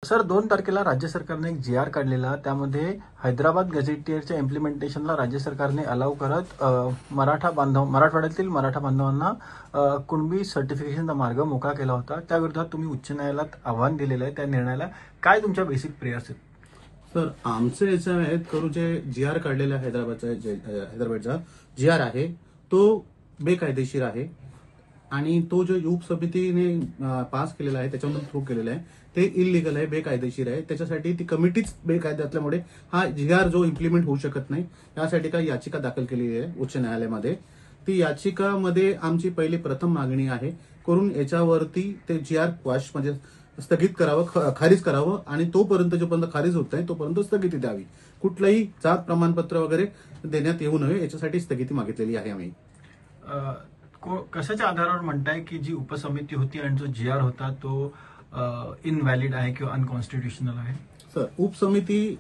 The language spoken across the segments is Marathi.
सर 2 तारखेला राज्य सरकारने एक जी.आर. काढलेला, त्यामध्ये हैदराबाद गझेटियरच्या इम्प्लिमेंटेशनला राज्य सरकारने अलाव करत मराठवाड्यातील मराठा बांधवांना कुणबी सर्टिफिकेशनचा मार्ग मोकळा केला होता. त्या विरोधात तुम्ही उच्च न्यायालयात आव्हान दिलेलं आहे. त्या निर्णयाला काय तुमच्या बेसिक प्रेयर्स आहेत? सर, आमचे याच्या आहेत करू जे जी.आर. काढलेला हैदराबादचा जी.आर. आहे तो बेकायदेशीर आहे आणि तो जो युप समितीने पास केलेला आहे त्याच्यामधून थ्रू केलेला आहे ते इलिगल आहे, बेकायदेशीर आहे. त्याच्यासाठी ती कमिटीच बेकायदा असल्यामुळे हा जी.आर. जो इम्प्लिमेंट होऊ शकत नाही. यासाठी काही याचिका दाखल केलेली आहे उच्च न्यायालयामध्ये. ती याचिकामध्ये आमची प्रथम मागणी आहे करून याच्यावरती ते जी.आर. म्हणजे स्थगित करावं, खारिज करावं आणि तोपर्यंत जोपर्यंत खारिज होत नाही तोपर्यंत स्थगिती द्यावी. कुठलंही जात प्रमाणपत्र वगैरे देण्यात येऊ नये याच्यासाठी स्थगिती मागितलेली आहे आम्ही. कशाच्या आधारावर म्हणताय की जी उपसमिती होती आणि जो जी.आर. होता तो इनव्हॅलिड आहे किंवा अनकॉन्स्टिट्युशनल आहे? सर, उपसमिती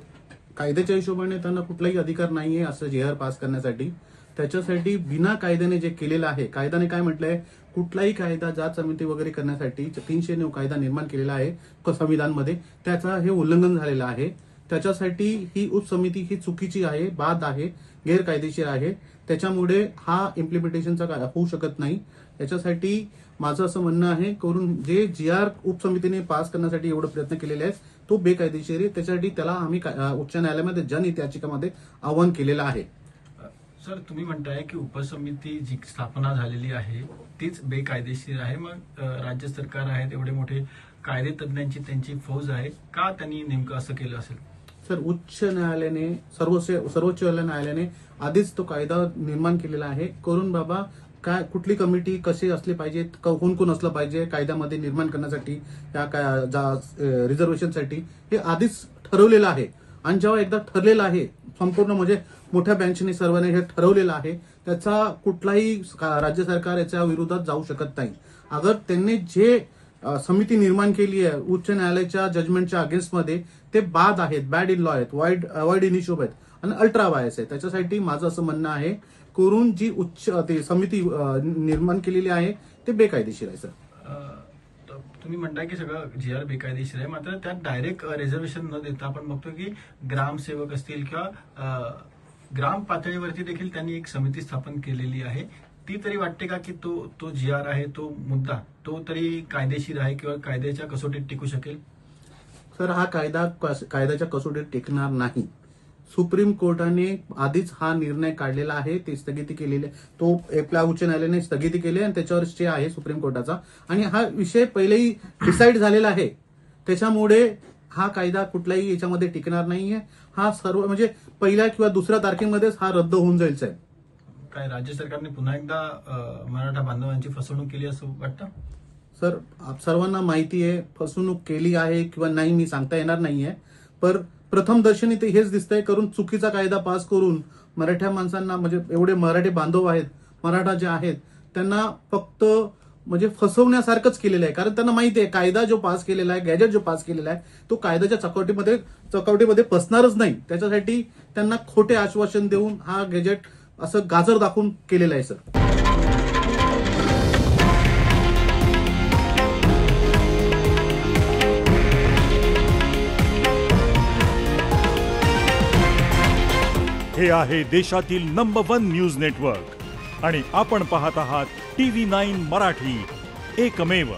कायद्याच्या हिशोबाने त्यांना कुठलाही अधिकार नाहीये असं जी.आर. पास करण्यासाठी. त्याच्यासाठी बिना कायद्याने जे केलेलं आहे, कायद्याने काय म्हटलंय, कुठलाही कायदा जात समिती वगैरे करण्यासाठी 309 कायदा निर्माण केलेला आहे संविधानमध्ये, त्याचा हे उल्लंघन झालेलं आहे. त्याच्यासाठी ही उपसमिती ही चुकीची आहे, बाद आहे, गैरकायदेशीर आहे. त्याच्यामुळे हा इम्प्लिमेंटेशनचा होऊ शकत नाही. याच्यासाठी माझं असं म्हणणं आहे करून जे जी.आर. उपसमितीने पास करण्यासाठी एवढे प्रयत्न केलेले आहेत तो बेकायदेशीर आहे. त्याच्यासाठी त्याला आम्ही उच्च न्यायालयामध्ये जनहित याचिकामध्ये आव्हान केलेलं आहे. सर, तुम्ही म्हणताय की उपसमिती जी स्थापना झालेली आहे तीच बेकायदेशीर आहे. मग राज्य सरकार आहे, एवढे मोठे कायदे तज्ञांची त्यांची फौज आहे, का त्यांनी नेमकं असं केलं असेल? सर, उच्च न्यायालयाने सर्वोच्च न्यायालयाने आधीच तो कायदा निर्माण केलेला आहे करून बाबा काय कुठली कमिटी कशी असली पाहिजे, कोण कोण असलं पाहिजे कायद्यामध्ये निर्माण करण्यासाठी, या रिझर्वेशनसाठी हे आधीच ठरवलेलं आहे. आणि जेव्हा एकदा ठरलेलं आहे संपूर्ण म्हणजे मोठ्या बेंचने सर्वांनी हे ठरवलेलं आहे, त्याचा कुठलाही राज्य सरकार याच्या विरोधात जाऊ शकत नाही. अगर त्यांनी जे समिती निर्माण केली आहे उच्च न्यायालयाच्या जजमेंटच्या अगेन्स्टमध्ये ते बाद आहेत, बॅड इन लॉ आहेत, वाईड इन इश्यू आहेत आणि अल्ट्रा वायस आहे. त्याच्यासाठी माझं असं म्हणणं आहे करून जी समिती निर्माण केलेली आहे ते बेकायदेशीर आहे. सर, तुम्ही म्हणताय की सगळं जी.आर. बेकायदेशीर आहे, मात्र त्यात डायरेक्ट रिझर्वेशन न देता आपण बघतो की ग्रामसेवक असतील किंवा ग्राम पातळीवरती देखील त्यांनी एक समिती स्थापन केलेली आहे. ती तरी वाटते का की तो जी.आर. आहे, तो मुद्दा तो तरी कायदेशीर आहे किंवा कायद्याच्या कसोटीत टिकू शकेल? सर, हा कायद्याच्या कसोटीत टिकणार नाही. सुप्रीम कोर्टाने आधीच हा निर्णय काढलेला आहे, ते स्थगिती केलेली आहे. तो आपल्या उच्च न्यायालयाने स्थगिती केली आणि त्याच्यावर स्टे आहे सुप्रीम कोर्टाचा आणि हा विषय पहिलेही डिसाईड झालेला आहे. त्याच्यामुळे हा कायदा कुठलाही याच्यामध्ये टिकणार नाहीये. हा सर्व म्हणजे 1 किंवा 2 तारखेमध्येच हा रद्द होऊन जाईल. साहेब, काय राज्य सरकारने पुन्हा एकदा मराठा बांधवांची फसवणूक केली असं वाटतं? सर, सर्वांना माहिती आहे फसवणूक केली आहे किंवा नाही मी सांगता येणार नाहीये. पण प्रथम दर्शनी ते हेच दिसतंय करून चुकीचा कायदा पास करून मराठा माणसांना म्हणजे एवढे मराठी बांधव आहेत, मराठा जे आहेत त्यांना फक्त म्हणजे फसवण्यासारखंच केलेलं आहे. कारण त्यांना माहिती आहे कायदा जो पास केलेला आहे, गॅजेट जो पास केलेला आहे तो कायद्याच्या चकवटीमध्ये फसणारच नाही. त्याच्यासाठी त्यांना खोटे आश्वासन देऊन हा गॅजेट असं गाजर दाखवून केलेला आहे. सर, हे आहे देशातील नंबर 1 न्यूज नेटवर्क आणि आपण पाहत आहात TV9 मराठी, एकमेव.